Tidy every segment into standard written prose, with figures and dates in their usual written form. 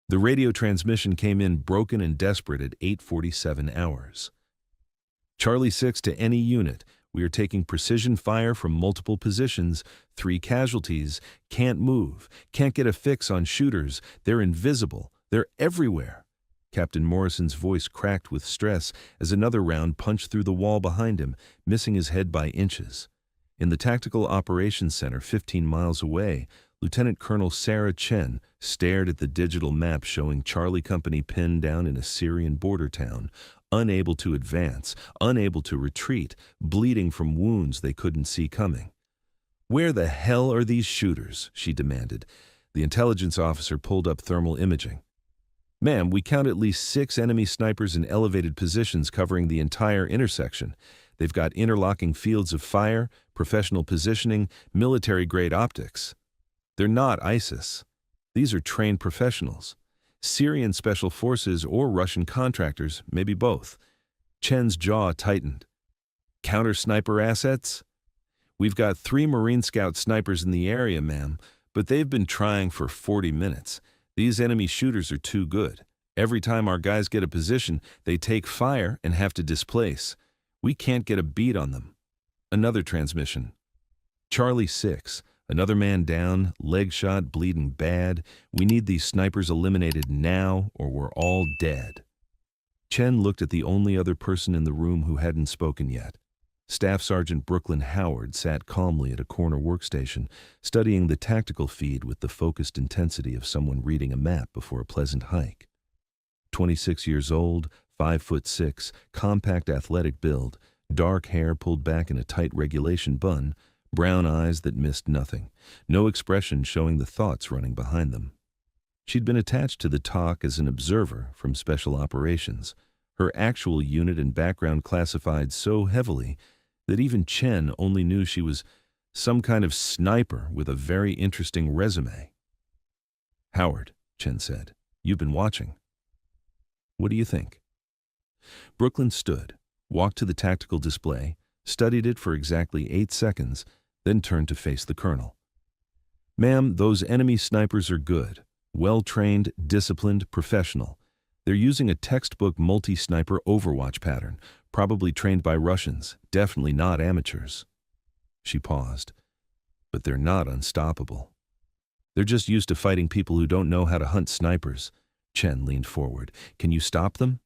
The radio transmission came in broken and desperate at 8:47 hours. Charlie 6 to any unit. We are taking precision fire from multiple positions. 3 casualties. Can't move. Can't get a fix on shooters. They're invisible. They're everywhere. Captain Morrison's voice cracked with stress as another round punched through the wall behind him, missing his head by inches. In the Tactical Operations Center 15 miles away, Lieutenant Colonel Sarah Chen stared at the digital map showing Charlie Company pinned down in a Syrian border town, unable to advance, unable to retreat, bleeding from wounds they couldn't see coming. "Where the hell are these shooters?" she demanded. The intelligence officer pulled up thermal imaging. "Ma'am, we count at least 6 enemy snipers in elevated positions covering the entire intersection. They've got interlocking fields of fire, professional positioning, military-grade optics. They're not ISIS. These are trained professionals. Syrian special forces or Russian contractors, maybe both." Chen's jaw tightened. "Counter-sniper assets? We've got 3 Marine Scout snipers in the area, ma'am, but they've been trying for 40 minutes. These enemy shooters are too good. Every time our guys get a position, they take fire and have to displace. We can't get a beat on them." Another transmission. "Charlie 6. Another man down, leg shot, bleeding bad. We need these snipers eliminated now or we're all dead." Chen looked at the only other person in the room who hadn't spoken yet. Staff Sergeant Brooklyn Howard sat calmly at a corner workstation, studying the tactical feed with the focused intensity of someone reading a map before a pleasant hike. 26 years old, 5'6", compact athletic build, dark hair pulled back in a tight regulation bun, brown eyes that missed nothing, no expression showing the thoughts running behind them. She'd been attached to the TOC as an observer from Special Operations, her actual unit and background classified so heavily that even Chen only knew she was some kind of sniper with a very interesting resume. "Howard," Chen said, "you've been watching. What do you think?" Brooklyn stood, walked to the tactical display, studied it for exactly 8 seconds, then turned to face the colonel. "Ma'am, those enemy snipers are good, well-trained, disciplined, professional. They're using a textbook multi-sniper overwatch pattern, probably trained by Russians, definitely not amateurs." She paused. "But they're not unstoppable. They're just used to fighting people who don't know how to hunt snipers." Chen leaned forward. "Can you stop them?"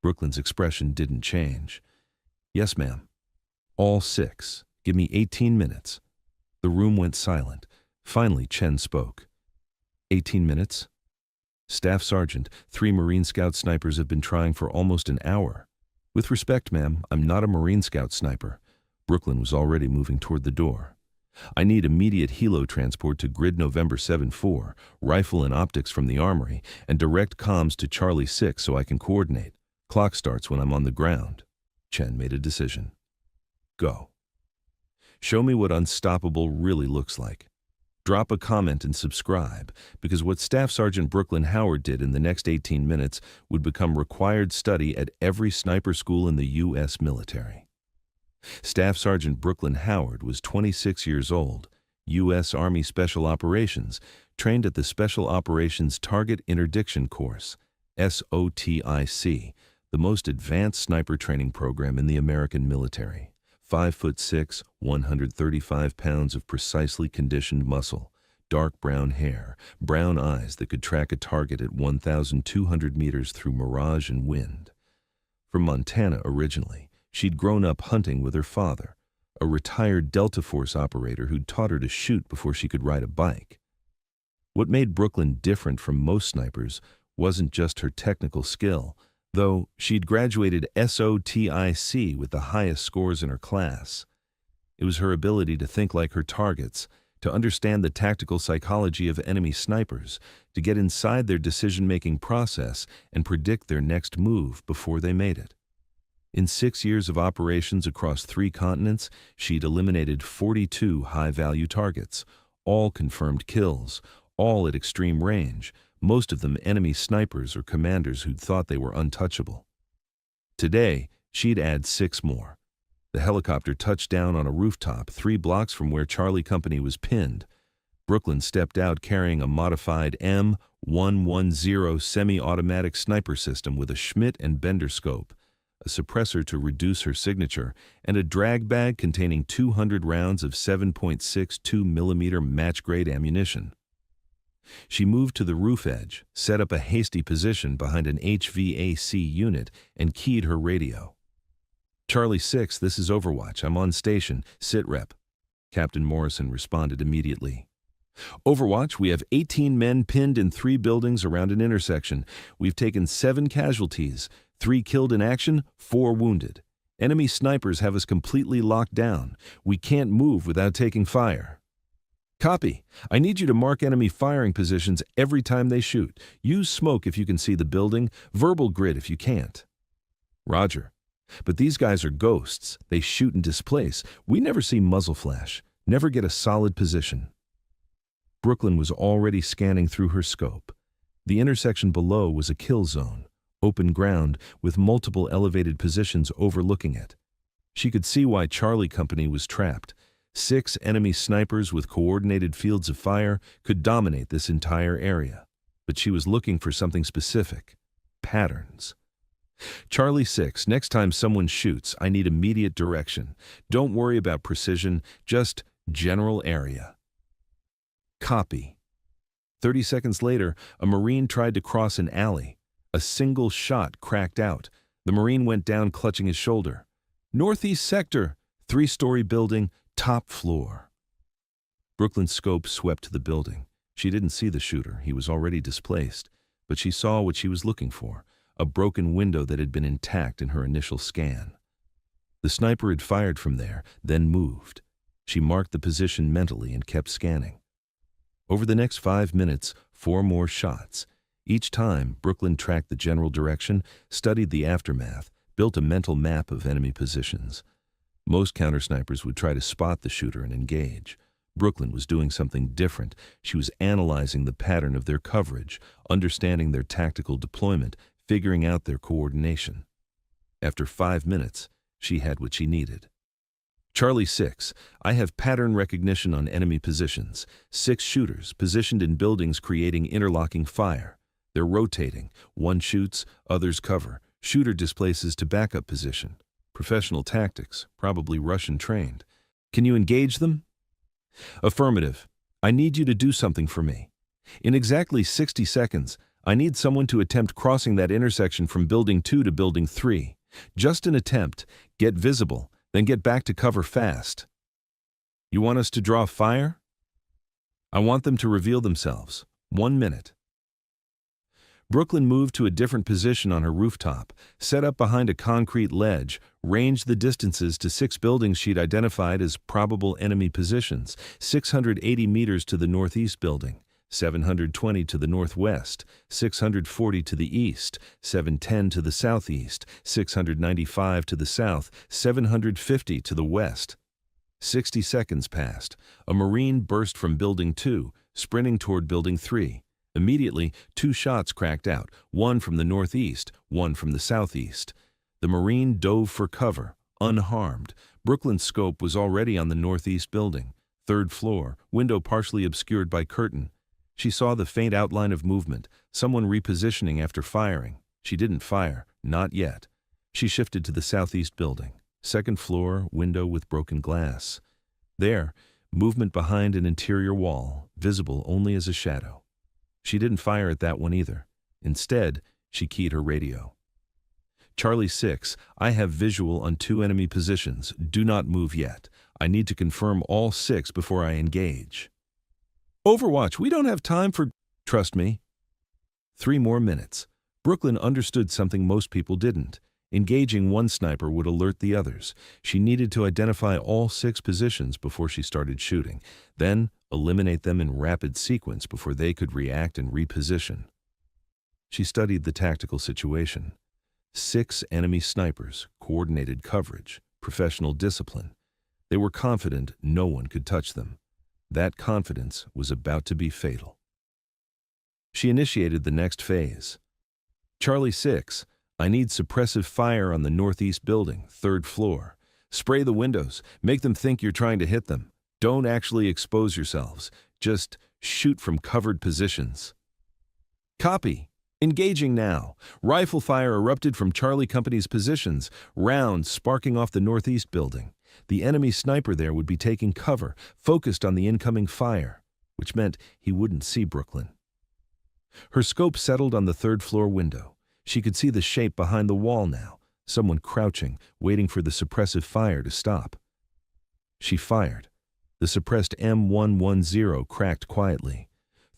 Brooklyn's expression didn't change. "Yes, ma'am. All 6. Give me 18 minutes. The room went silent. Finally, Chen spoke. 18 minutes? "Staff Sergeant, 3 Marine Scout snipers have been trying for almost an hour. With respect, ma'am, I'm not a Marine Scout sniper." Brooklyn was already moving toward the door. "I need immediate helo transport to Grid November 7-4, rifle and optics from the armory, and direct comms to Charlie 6 so I can coordinate. Clock starts when I'm on the ground." Chen made a decision. "Go. Show me what unstoppable really looks like. Drop a comment and subscribe, because what Staff Sergeant Brooklyn Howard did in the next 18 minutes would become required study at every sniper school in the U.S. military." Staff Sergeant Brooklyn Howard was 26 years old, U.S. Army Special Operations, trained at the Special Operations Target Interdiction Course, SOTIC, the most advanced sniper training program in the American military. 5'6", 135 pounds of precisely conditioned muscle, dark brown hair, brown eyes that could track a target at 1,200 meters through mirage and wind. From Montana originally, she'd grown up hunting with her father, a retired Delta Force operator who'd taught her to shoot before she could ride a bike. What made Brooklyn different from most snipers wasn't just her technical skill, though she'd graduated SOTIC with the highest scores in her class. It was her ability to think like her targets, to understand the tactical psychology of enemy snipers, to get inside their decision-making process and predict their next move before they made it. In 6 years of operations across 3 continents, she'd eliminated 42 high-value targets, all confirmed kills, all at extreme range, most of them enemy snipers or commanders who'd thought they were untouchable. Today, she'd add 6 more. The helicopter touched down on a rooftop 3 blocks from where Charlie Company was pinned. Brooklyn stepped out carrying a modified M110 semi-automatic sniper system with a Schmidt and Bender scope, a suppressor to reduce her signature, and a drag bag containing 200 rounds of 7.62mm match-grade ammunition. She moved to the roof edge, set up a hasty position behind an HVAC unit, and keyed her radio. "Charlie 6, this is Overwatch. I'm on station. Sit rep." Captain Morrison responded immediately. "Overwatch, we have 18 men pinned in 3 buildings around an intersection. We've taken 7 casualties, 3 killed in action, 4 wounded. Enemy snipers have us completely locked down. We can't move without taking fire." "Copy. I need you to mark enemy firing positions every time they shoot. Use smoke if you can see the building, verbal grid if you can't." "Roger. But these guys are ghosts. They shoot and displace. We never see muzzle flash, never get a solid position." Brooklyn was already scanning through her scope. The intersection below was a kill zone, open ground with multiple elevated positions overlooking it. She could see why Charlie Company was trapped. 6 enemy snipers with coordinated fields of fire could dominate this entire area. But she was looking for something specific: patterns. "Charlie 6, next time someone shoots, I need immediate direction. Don't worry about precision, just general area." "Copy." 30 seconds later, a Marine tried to cross an alley. A single shot cracked out. The Marine went down clutching his shoulder. "Northeast sector, 3-story building, top floor." Brooklyn's scope swept to the building. She didn't see the shooter. He was already displaced. But she saw what she was looking for: a broken window that had been intact in her initial scan. The sniper had fired from there, then moved. She marked the position mentally and kept scanning. Over the next 5 minutes, 4 more shots. Each time, Brooklyn tracked the general direction, studied the aftermath, built a mental map of enemy positions. Most countersnipers would try to spot the shooter and engage. Brooklyn was doing something different. She was analyzing the pattern of their coverage, understanding their tactical deployment, figuring out their coordination. After 5 minutes, she had what she needed. "Charlie 6, I have pattern recognition on enemy positions. 6 shooters positioned in buildings creating interlocking fire. They're rotating. One shoots, others cover. Shooter displaces to backup position. Professional tactics, probably Russian trained. Can you engage them?" "Affirmative. I need you to do something for me. In exactly 60 seconds, I need someone to attempt crossing that intersection from Building 2 to Building 3. Just an attempt. Get visible, then get back to cover fast." "You want us to draw fire?" "I want them to reveal themselves. 1 minute." Brooklyn moved to a different position on her rooftop, set up behind a concrete ledge, ranged the distances to 6 buildings she'd identified as probable enemy positions: 680 meters to the northeast building, 720 to the northwest, 640 to the east, 710 to the southeast, 695 to the south, 750 to the west. 60 seconds passed. A Marine burst from Building 2, sprinting toward Building 3. Immediately, 2 shots cracked out, one from the northeast, one from the southeast. The Marine dove for cover, unharmed. Brooklyn's scope was already on the northeast building, 3rd floor, window partially obscured by curtain. She saw the faint outline of movement, someone repositioning after firing. She didn't fire, not yet. She shifted to the southeast building, 2nd floor, window with broken glass. There, movement behind an interior wall, visible only as a shadow. She didn't fire at that one either. Instead, she keyed her radio. "Charlie 6, I have visual on 2 enemy positions. Do not move yet. I need to confirm all 6 before I engage." "Overwatch, we don't have time for—" "Trust me." 3 more minutes. Brooklyn understood something most people didn't. Engaging one sniper would alert the others. She needed to identify all 6 positions before she started shooting, then eliminate them in rapid sequence before they could react and reposition. She studied the tactical situation. 6 enemy snipers, coordinated coverage, professional discipline. They were confident no one could touch them. That confidence was about to be fatal. She initiated the next phase. "Charlie 6, I need suppressive fire on the northeast building, 3rd floor. Spray the windows. Make them think you're trying to hit them. Don't actually expose yourselves. Just shoot from covered positions. Copy. Engaging now. Rifle fire erupted from Charlie Company's positions, rounds sparking off the northeast building. The enemy sniper there would be taking cover, focused on the incoming fire, which meant he wouldn't see Brooklyn. Her scope settled on the third-floor window. She could see the shape behind the wall now, someone crouching, waiting for the suppressive fire to stop. She fired. The suppressed M110 cracked quietly.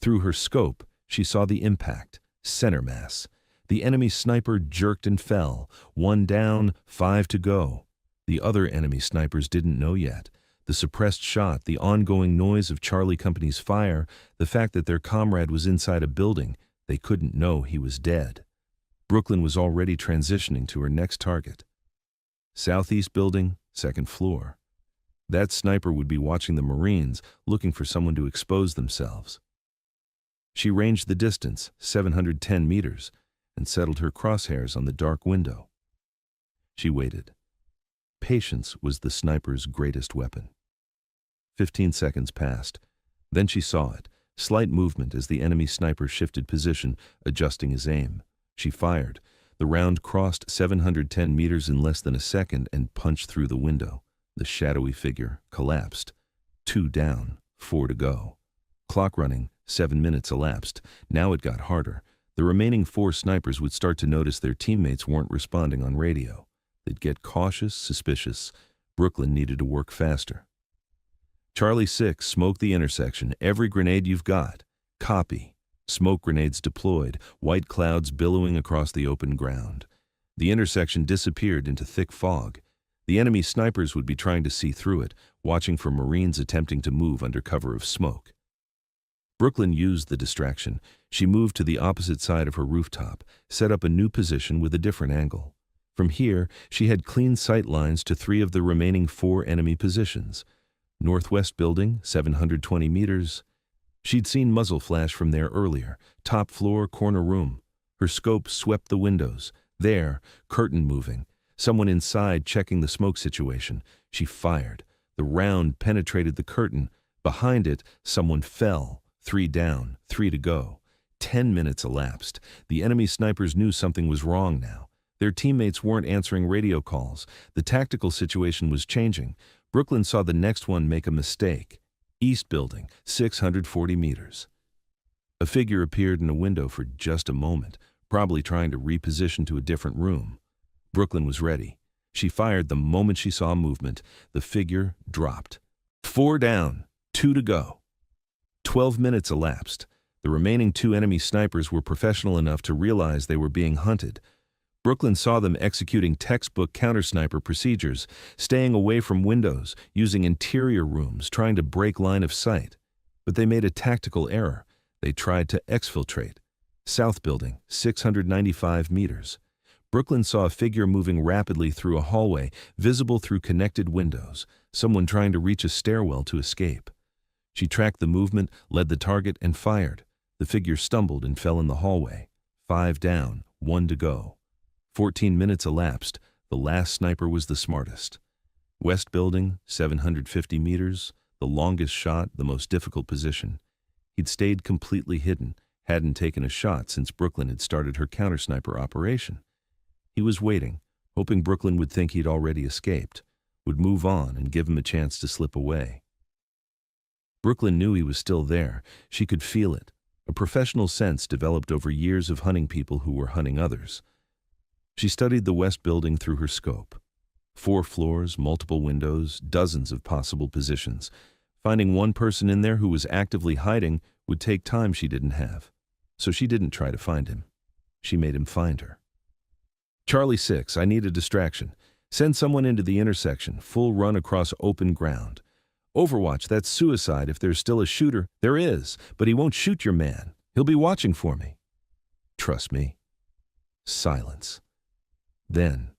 Through her scope, she saw the impact. Center mass. The enemy sniper jerked and fell. 1 down, 5 to go. The other enemy snipers didn't know yet. The suppressed shot, the ongoing noise of Charlie Company's fire, the fact that their comrade was inside a building, they couldn't know he was dead. Brooklyn was already transitioning to her next target. Southeast building, 2nd floor. That sniper would be watching the Marines, looking for someone to expose themselves. She ranged the distance, 710 meters, and settled her crosshairs on the dark window. She waited. Patience was the sniper's greatest weapon. 15 seconds passed. Then she saw it, slight movement as the enemy sniper shifted position, adjusting his aim. She fired. The round crossed 710 meters in less than a second and punched through the window. The shadowy figure collapsed. 2 down, 4 to go. Clock running, 7 minutes elapsed. Now it got harder. The remaining 4 snipers would start to notice their teammates weren't responding on radio. They'd get cautious, suspicious. Brooklyn needed to work faster. Charlie 6, smoke the intersection. Every grenade you've got. Copy. Smoke grenades deployed, white clouds billowing across the open ground. The intersection disappeared into thick fog. The enemy snipers would be trying to see through it, watching for Marines attempting to move under cover of smoke. Brooklyn used the distraction. She moved to the opposite side of her rooftop, set up a new position with a different angle. From here, she had clean sight lines to 3 of the remaining 4 enemy positions. Northwest building, 720 meters. She'd seen muzzle flash from there earlier. Top floor, corner room. Her scope swept the windows. There, curtain moving. Someone inside checking the smoke situation. She fired. The round penetrated the curtain. Behind it, someone fell. 3 down, 3 to go. 10 minutes elapsed. The enemy snipers knew something was wrong now. Their teammates weren't answering radio calls. The tactical situation was changing. Brooklyn saw the next one make a mistake. East building, 640 meters. A figure appeared in a window for just a moment, probably trying to reposition to a different room. Brooklyn was ready. She fired the moment she saw movement. The figure dropped. 4 down, 2 to go. 12 minutes elapsed. The remaining 2 enemy snipers were professional enough to realize they were being hunted. Brooklyn saw them executing textbook counter-sniper procedures, staying away from windows, using interior rooms, trying to break line of sight. But they made a tactical error. They tried to exfiltrate. South building, 695 meters. Brooklyn saw a figure moving rapidly through a hallway, visible through connected windows, someone trying to reach a stairwell to escape. She tracked the movement, led the target, and fired. The figure stumbled and fell in the hallway. 5 down, 1 to go. 14 minutes elapsed. The last sniper was the smartest. West building, 750 meters, the longest shot, the most difficult position. He'd stayed completely hidden, hadn't taken a shot since Brooklyn had started her counter-sniper operation. He was waiting, hoping Brooklyn would think he'd already escaped, would move on and give him a chance to slip away. Brooklyn knew he was still there. She could feel it. A professional sense developed over years of hunting people who were hunting others. She studied the West building through her scope. 4 floors, multiple windows, dozens of possible positions. Finding one person in there who was actively hiding would take time she didn't have. So she didn't try to find him. She made him find her. Charlie 6, I need a distraction. Send someone into the intersection, full run across open ground. Overwatch, that's suicide if there's still a shooter. There is, but he won't shoot your man. He'll be watching for me. Trust me. Silence. Then,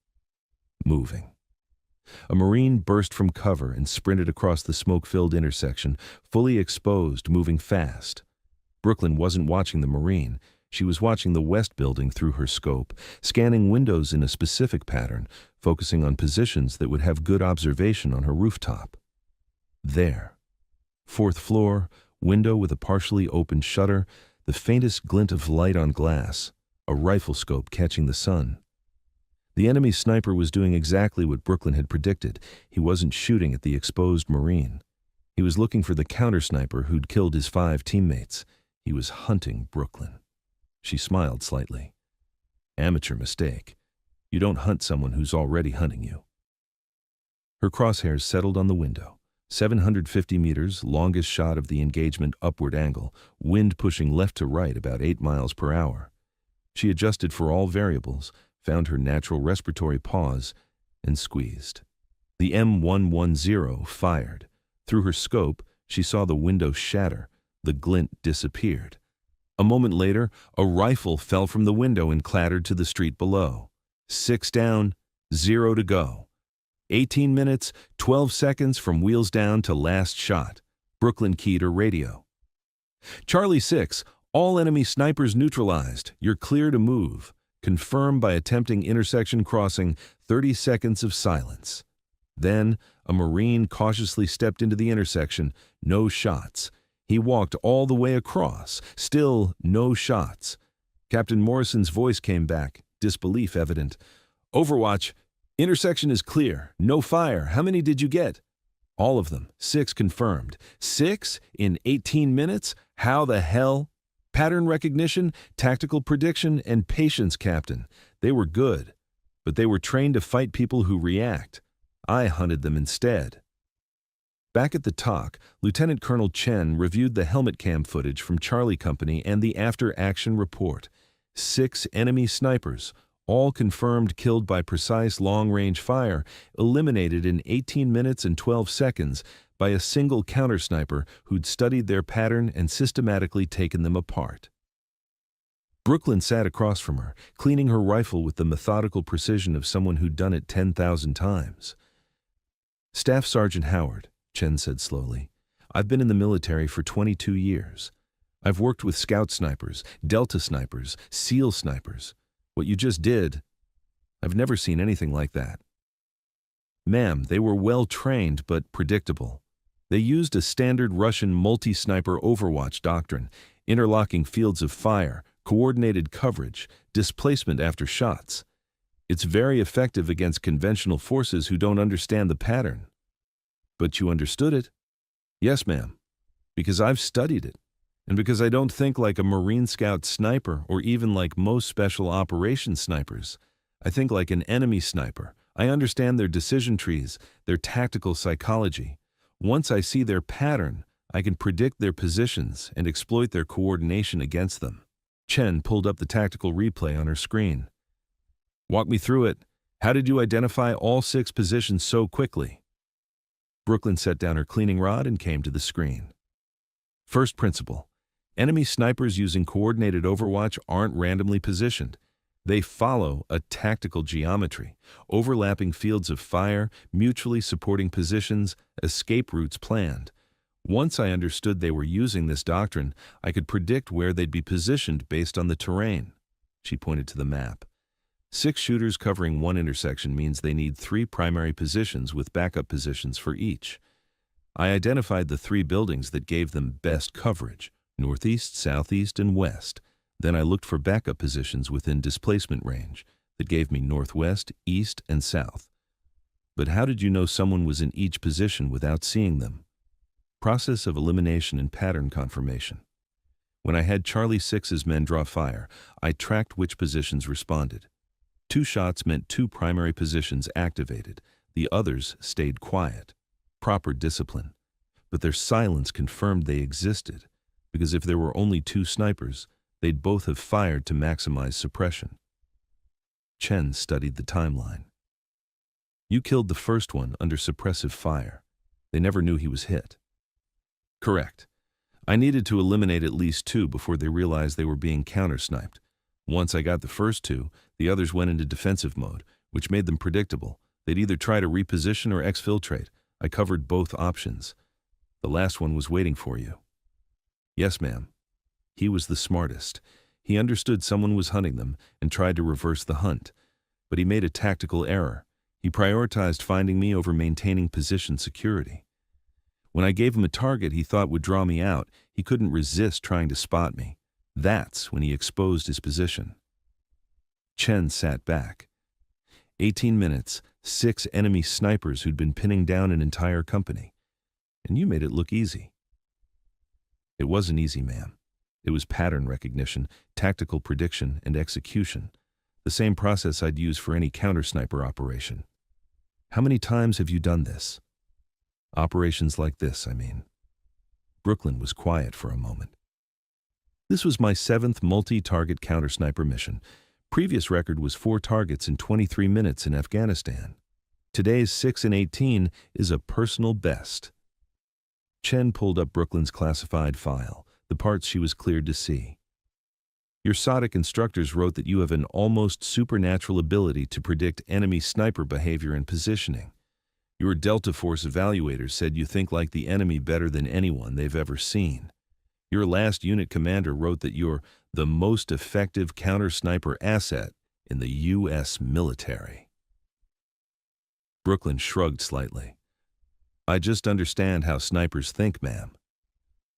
moving. A Marine burst from cover and sprinted across the smoke-filled intersection, fully exposed, moving fast. Brooklyn wasn't watching the Marine. She was watching the West building through her scope, scanning windows in a specific pattern, focusing on positions that would have good observation on her rooftop. There. 4th floor, window with a partially opened shutter, the faintest glint of light on glass, a rifle scope catching the sun. The enemy sniper was doing exactly what Brooklyn had predicted. He wasn't shooting at the exposed Marine. He was looking for the counter-sniper who'd killed his 5 teammates. He was hunting Brooklyn. She smiled slightly. Amateur mistake. You don't hunt someone who's already hunting you. Her crosshairs settled on the window. 750 meters, longest shot of the engagement upward angle, wind pushing left to right about 8 miles per hour. She adjusted for all variables, found her natural respiratory pause, and squeezed. The M110 fired. Through her scope, she saw the window shatter. The glint disappeared. A moment later, a rifle fell from the window and clattered to the street below. 6 down, 0 to go. 18 minutes, 12 seconds from wheels down to last shot. Brooklyn keyed her radio. Charlie 6, all enemy snipers neutralized. You're clear to move. Confirm by attempting intersection crossing. 30 seconds of silence. Then, a Marine cautiously stepped into the intersection. No shots. He walked all the way across. Still, no shots. Captain Morrison's voice came back, disbelief evident. Overwatch, intersection is clear. No fire. How many did you get? All of them. 6 confirmed. 6 in 18 minutes? How the hell? Pattern recognition, tactical prediction, and patience, Captain. They were good, but they were trained to fight people who react. I hunted them instead. Back at the TOC, Lieutenant Colonel Chen reviewed the helmet cam footage from Charlie Company and the after-action report. 6 enemy snipers, all confirmed killed by precise long-range fire, eliminated in 18 minutes and 12 seconds by a single counter-sniper who'd studied their pattern and systematically taken them apart. Brooklyn sat across from her, cleaning her rifle with the methodical precision of someone who'd done it 10,000 times. Staff Sergeant Howard, Chen said slowly, I've been in the military for 22 years. I've worked with scout snipers, Delta snipers, SEAL snipers. What you just did, I've never seen anything like that. Ma'am, they were well trained but predictable. They used a standard Russian multi-sniper overwatch doctrine, interlocking fields of fire, coordinated coverage, displacement after shots. It's very effective against conventional forces who don't understand the pattern. But you understood it? Yes, ma'am. Because I've studied it. And because I don't think like a Marine Scout sniper or even like most special operations snipers. I think like an enemy sniper. I understand their decision trees, their tactical psychology. Once I see their pattern, I can predict their positions and exploit their coordination against them. Chen pulled up the tactical replay on her screen. Walk me through it. How did you identify all 6 positions so quickly? Brooklyn set down her cleaning rod and came to the screen. First principle. Enemy snipers using coordinated overwatch aren't randomly positioned. They follow a tactical geometry, overlapping fields of fire, mutually supporting positions, escape routes planned. Once I understood they were using this doctrine, I could predict where they'd be positioned based on the terrain. She pointed to the map. 6 shooters covering 1 intersection means they need 3 primary positions with backup positions for each. I identified the 3 buildings that gave them best coverage, northeast, southeast, and west. Then I looked for backup positions within displacement range that gave me northwest, east, and south. But how did you know someone was in each position without seeing them? Process of elimination and pattern confirmation. When I had Charlie 6's men draw fire, I tracked which positions responded. 2 shots meant 2 primary positions activated. The others stayed quiet. Proper discipline. But their silence confirmed they existed, because if there were only 2 snipers, they'd both have fired to maximize suppression. Chen studied the timeline. You killed the first one under suppressive fire. They never knew he was hit. Correct. I needed to eliminate at least 2 before they realized they were being counter-sniped. Once I got the first 2, the others went into defensive mode, which made them predictable. They'd either try to reposition or exfiltrate. I covered both options. The last one was waiting for you. Yes, ma'am. He was the smartest. He understood someone was hunting them and tried to reverse the hunt. But he made a tactical error. He prioritized finding me over maintaining position security. When I gave him a target he thought would draw me out, He couldn't resist trying to spot me. That's when he exposed his position. Chen sat back. 18 minutes, 6 enemy snipers who'd been pinning down an entire company. And you made it look easy. It wasn't easy, ma'am. It was pattern recognition, tactical prediction, and execution. The same process I'd use for any counter-sniper operation. How many times have you done this? Operations like this, I mean. Brooklyn was quiet for a moment. This was my 7th multi-target counter-sniper mission. Previous record was 4 targets in 23 minutes in Afghanistan. Today's 6 in 18 is a personal best. Chen pulled up Brooklyn's classified file, the parts she was cleared to see. Your SOTIC instructors wrote that you have an almost supernatural ability to predict enemy sniper behavior and positioning. Your Delta Force evaluators said you think like the enemy better than anyone they've ever seen. Your last unit commander wrote that you're the most effective counter-sniper asset in the U.S. military. Brooklyn shrugged slightly. I just understand how snipers think, ma'am.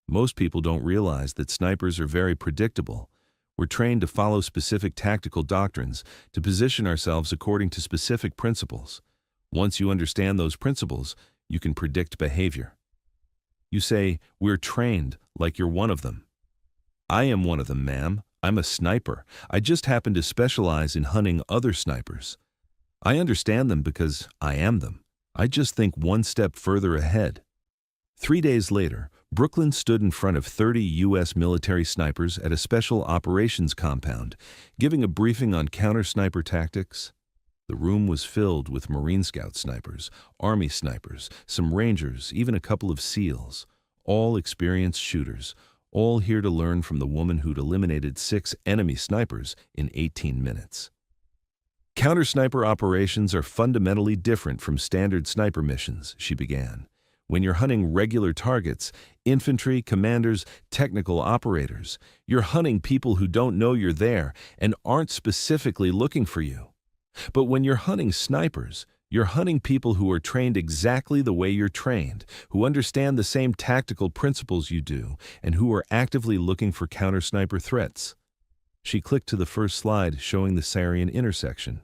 Most people don't realize that snipers are very predictable. We're trained to follow specific tactical doctrines, to position ourselves according to specific principles. Once you understand those principles, you can predict behavior. You say, we're trained, like you're one of them. I am one of them, ma'am. I'm a sniper. I just happen to specialize in hunting other snipers. I understand them because I am them. I just think one step further ahead. 3 days later, Brooklyn stood in front of 30 U.S. military snipers at a special operations compound, giving a briefing on counter-sniper tactics. The room was filled with Marine Scout snipers, Army snipers, some Rangers, even a couple of SEALs, all experienced shooters, all here to learn from the woman who'd eliminated 6 enemy snipers in 18 minutes. Counter-sniper operations are fundamentally different from standard sniper missions, she began. When you're hunting regular targets, infantry, commanders, technical operators, you're hunting people who don't know you're there and aren't specifically looking for you. But when you're hunting snipers, you're hunting people who are trained exactly the way you're trained, who understand the same tactical principles you do, and who are actively looking for counter-sniper threats. She clicked to the first slide showing the Syrian intersection.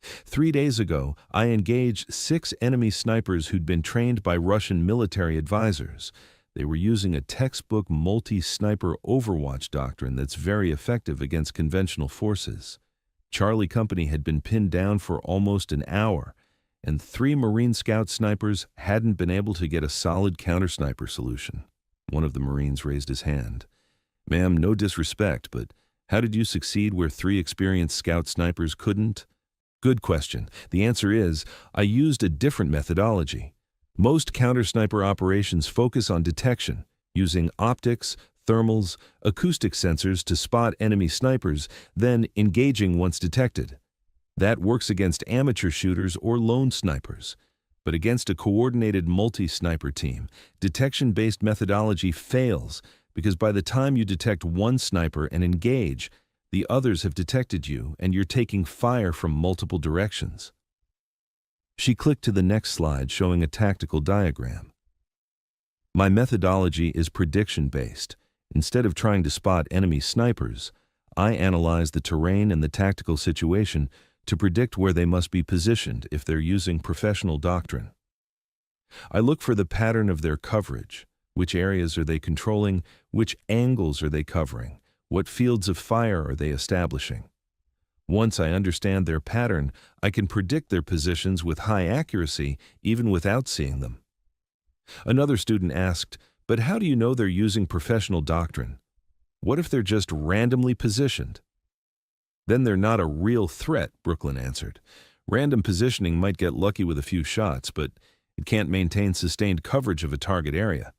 3 days ago, I engaged 6 enemy snipers who'd been trained by Russian military advisors. They were using a textbook multi-sniper overwatch doctrine that's very effective against conventional forces. Charlie Company had been pinned down for almost an hour, and 3 Marine Scout snipers hadn't been able to get a solid counter-sniper solution. One of the Marines raised his hand. Ma'am, no disrespect, but how did you succeed where 3 experienced Scout snipers couldn't? Good question. The answer is, I used a different methodology. Most counter-sniper operations focus on detection, using optics, thermals, acoustic sensors to spot enemy snipers, then engaging once detected. That works against amateur shooters or lone snipers. But against a coordinated multi-sniper team, detection-based methodology fails because by the time you detect one sniper and engage, the others have detected you and you're taking fire from multiple directions. She clicked to the next slide showing a tactical diagram. My methodology is prediction-based. Instead of trying to spot enemy snipers, I analyze the terrain and the tactical situation to predict where they must be positioned if they're using professional doctrine. I look for the pattern of their coverage. Which areas are they controlling? Which angles are they covering? What fields of fire are they establishing? Once I understand their pattern, I can predict their positions with high accuracy even without seeing them. Another student asked, but how do you know they're using professional doctrine? What if they're just randomly positioned? Then they're not a real threat, Brooklyn answered. Random positioning might get lucky with a few shots, but it can't maintain sustained coverage of a target area.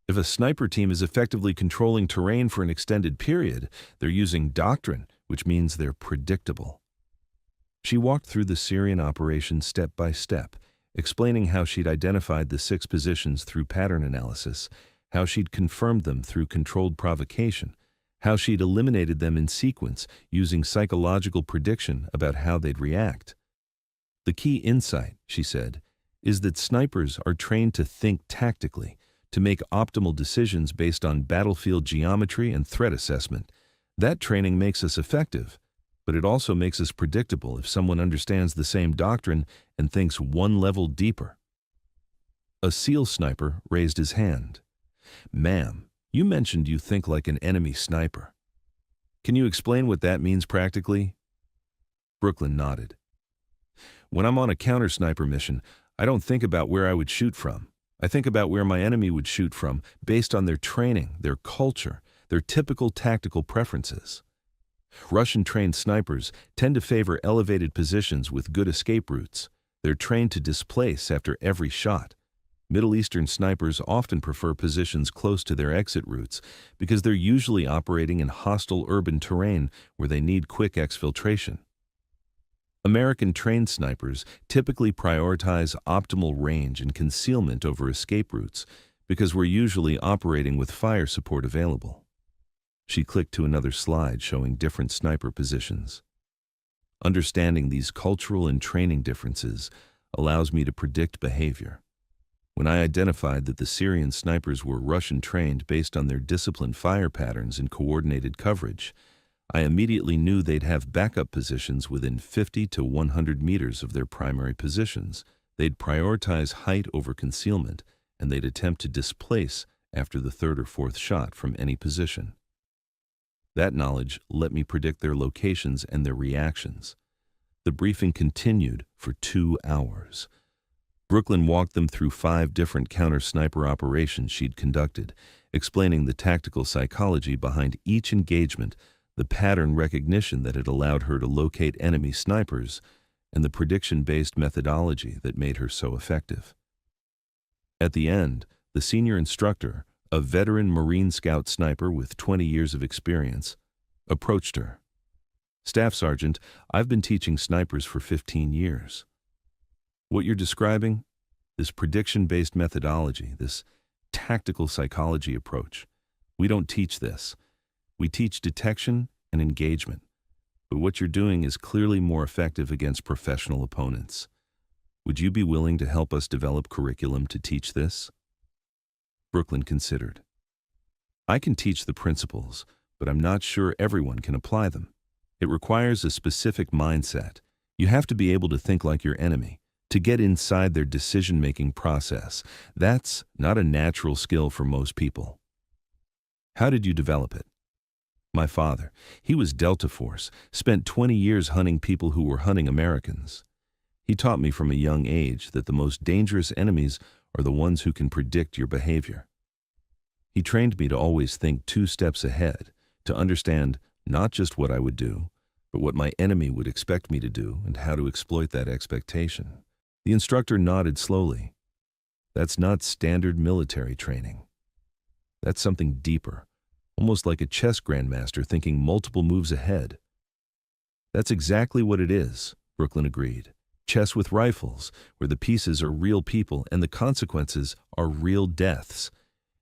If a sniper team is effectively controlling terrain for an extended period, they're using doctrine, which means they're predictable. She walked through the Syrian operation step by step, explaining how she'd identified the 6 positions through pattern analysis, how she'd confirmed them through controlled provocation, how she'd eliminated them in sequence using psychological prediction about how they'd react. The key insight, she said, is that snipers are trained to think tactically, to make optimal decisions based on battlefield geometry and threat assessment. That training makes us effective, but it also makes us predictable if someone understands the same doctrine and thinks one level deeper. A SEAL sniper raised his hand. "Ma'am, you mentioned you think like an enemy sniper. Can you explain what that means practically?" Brooklyn nodded. "When I'm on a counter-sniper mission, I don't think about where I would shoot from. I think about where my enemy would shoot from based on their training, their culture, their typical tactical preferences. Russian-trained snipers tend to favor elevated positions with good escape routes. They're trained to displace after every shot. Middle Eastern snipers often prefer positions close to their exit routes because they're usually operating in hostile urban terrain where they need quick exfiltration. American-trained snipers typically prioritize optimal range and concealment over escape routes because we're usually operating with fire support available." She clicked to another slide showing different sniper positions. "Understanding these cultural and training differences allows me to predict behavior. When I identified that the Syrian snipers were Russian-trained based on their disciplined fire patterns and coordinated coverage, I immediately knew they'd have backup positions within 50 to 100 meters of their primary positions. They'd prioritize height over concealment, and they'd attempt to displace after the third or fourth shot from any position. That knowledge let me predict their locations and their reactions." The briefing continued for 2 hours. Brooklyn walked them through 5 different counter-sniper operations she'd conducted, explaining the tactical psychology behind each engagement, the pattern recognition that had allowed her to locate enemy snipers, and the prediction-based methodology that made her so effective. At the end, the senior instructor, a veteran Marine Scout sniper with 20 years of experience, approached her. "Staff Sergeant, I've been teaching snipers for 15 years. What you're describing, this prediction-based methodology, this tactical psychology approach, we don't teach this. We teach detection and engagement. But what you're doing is clearly more effective against professional opponents. Would you be willing to help us develop curriculum to teach this?" Brooklyn considered. "I can teach the principles, but I'm not sure everyone can apply them. It requires a specific mindset. You have to be able to think like your enemy, to get inside their decision-making process. That's not a natural skill for most people." "How did you develop it?" "My father, he was Delta Force, spent 20 years hunting people who were hunting Americans. He taught me from a young age that the most dangerous enemies are the ones who can predict your behavior. He trained me to always think 2 steps ahead, to understand not just what I would do, but what my enemy would expect me to do and how to exploit that expectation." The instructor nodded slowly. "That's not standard military training. That's something deeper, almost like a chess grandmaster thinking multiple moves ahead." "That's exactly what it is," Brooklyn agreed. "Chess with rifles, where the pieces are real people and the consequences are real deaths.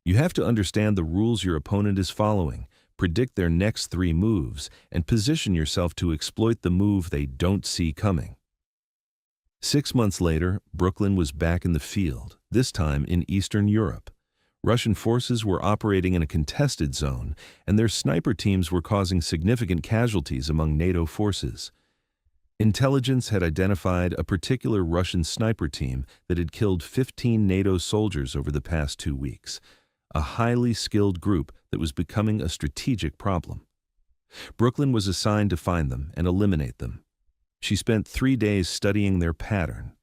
You have to understand the rules your opponent is following, predict their next 3 moves, and position yourself to exploit the move they don't see coming." 6 months later, Brooklyn was back in the field, this time in Eastern Europe. Russian forces were operating in a contested zone, and their sniper teams were causing significant casualties among NATO forces. Intelligence had identified a particular Russian sniper team that had killed 15 NATO soldiers over the past 2 weeks, a highly skilled group that was becoming a strategic problem. Brooklyn was assigned to find them and eliminate them. She spent 3 days studying their pattern.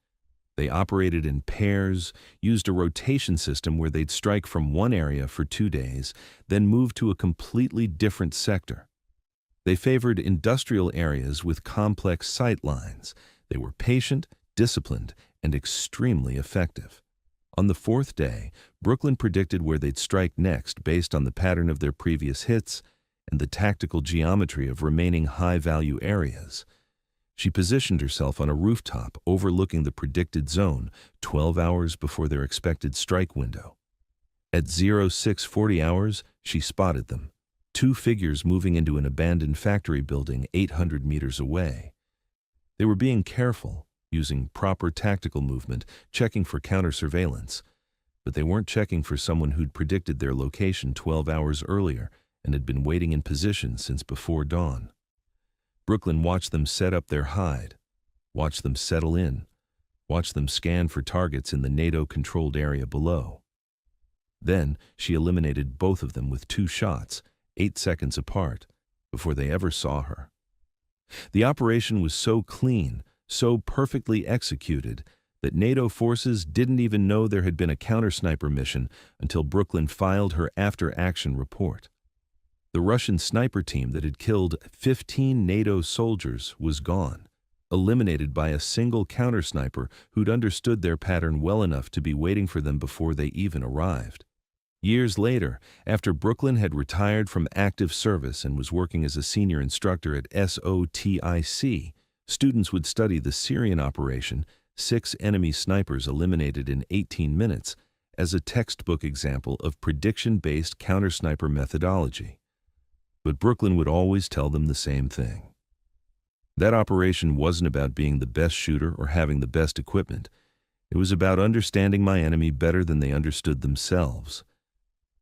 They operated in pairs, used a rotation system where they'd strike from one area for 2 days, then move to a completely different sector. They favored industrial areas with complex sight lines. They were patient, disciplined, and extremely effective. On the 4th day, Brooklyn predicted where they'd strike next based on the pattern of their previous hits and the tactical geometry of remaining high-value areas. She positioned herself on a rooftop overlooking the predicted zone 12 hours before their expected strike window. At 0640 hours, she spotted them, 2 figures moving into an abandoned factory building 800 meters away. They were being careful, using proper tactical movement, checking for counter-surveillance. but they weren't checking for someone who'd predicted their location 12 hours earlier and had been waiting in position since before dawn. Brooklyn watched them set up their hide, watched them settle in, watched them scan for targets in the NATO-controlled area below. Then she eliminated both of them with 2 shots, 8 seconds apart, before they ever saw her. The operation was so clean, so perfectly executed, that NATO forces didn't even know there had been a counter-sniper mission until Brooklyn filed her after-action report. The Russian sniper team that had killed 15 NATO soldiers was gone, eliminated by a single counter-sniper who'd understood their pattern well enough to be waiting for them before they even arrived. Years later, after Brooklyn had retired from active service and was working as a senior instructor at SOTIC, students would study the Syrian operation, 6 enemy snipers eliminated in 18 minutes, as a textbook example of prediction-based counter-sniper methodology. But Brooklyn would always tell them the same thing. That operation wasn't about being the best shooter or having the best equipment. It was about understanding my enemy better than they understood themselves.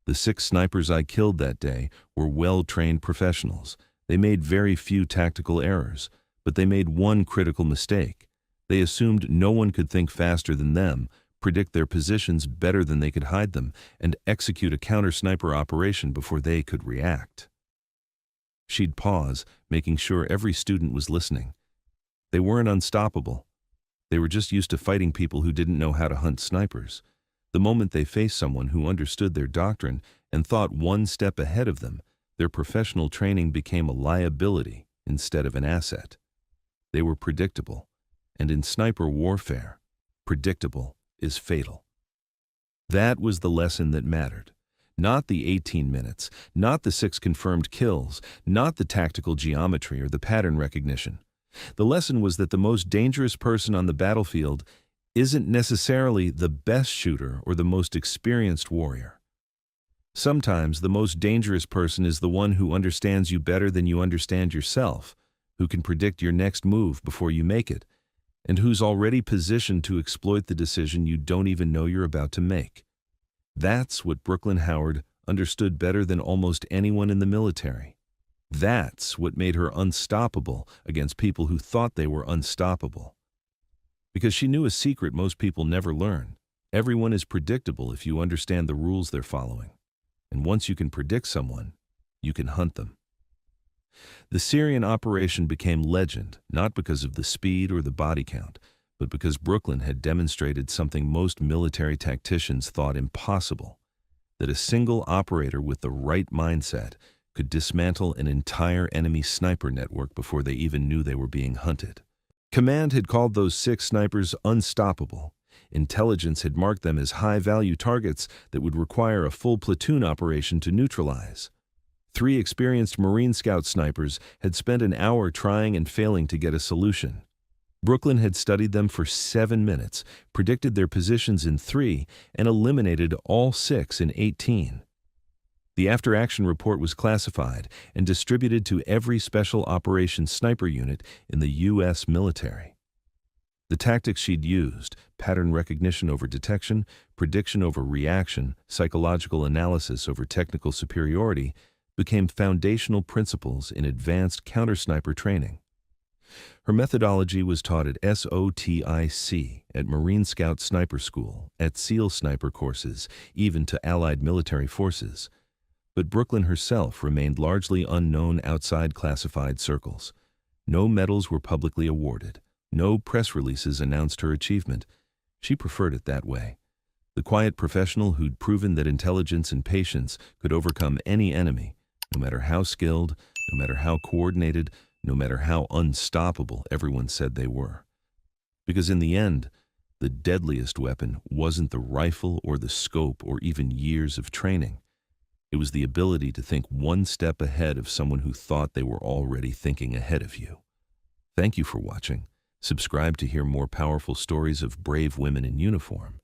The 6 snipers I killed that day were well-trained professionals. They made very few tactical errors, but they made one critical mistake. They assumed no one could think faster than them, predict their positions better than they could hide them, and execute a counter-sniper operation before they could react. She'd pause, making sure every student was listening. They weren't unstoppable. They were just used to fighting people who didn't know how to hunt snipers. The moment they faced someone who understood their doctrine and thought one step ahead of them, their professional training became a liability instead of an asset. They were predictable, and in sniper warfare, predictable is fatal. That was the lesson that mattered. Not the 18 minutes, not the 6 confirmed kills, not the tactical geometry or the pattern recognition. The lesson was that the most dangerous person on the battlefield isn't necessarily the best shooter or the most experienced warrior. Sometimes the most dangerous person is the one who understands you better than you understand yourself, who can predict your next move before you make it, and who's already positioned to exploit the decision you don't even know you're about to make. That's what Brooklyn Howard understood better than almost anyone in the military. That's what made her unstoppable against people who thought they were unstoppable. Because she knew a secret most people never learn. Everyone is predictable if you understand the rules they're following. And once you can predict someone, you can hunt them. The Syrian operation became legend, not because of the speed or the body count, but because Brooklyn had demonstrated something most military tacticians thought impossible, that a single operator with the right mindset could dismantle an entire enemy sniper network before they even knew they were being hunted. Command had called those 6 snipers unstoppable. Intelligence had marked them as high-value targets that would require a full platoon operation to neutralize. 3 experienced Marine Scout snipers had spent an hour trying and failing to get a solution. Brooklyn had studied them for 7 minutes, predicted their positions in 3, and eliminated all 6 in 18. The after-action report was classified and distributed to every Special Operations Sniper unit in the U.S. military. The tactics she'd used, pattern recognition over detection, prediction over reaction, psychological analysis over technical superiority, became foundational principles in advanced counter-sniper training. Her methodology was taught at SOTIC, at Marine Scout Sniper School, at SEAL Sniper courses, even to Allied military forces. But Brooklyn herself remained largely unknown outside classified circles. No medals were publicly awarded. No press releases announced her achievement. She preferred it that way. The quiet professional who'd proven that intelligence and patience could overcome any enemy, no matter how skilled, no matter how coordinated, no matter how unstoppable everyone said they were. Because in the end, the deadliest weapon wasn't the rifle or the scope or even years of training. It was the ability to think one step ahead of someone who thought they were already thinking ahead of you. Thank you for watching. Subscribe to hear more powerful stories of brave women in uniform.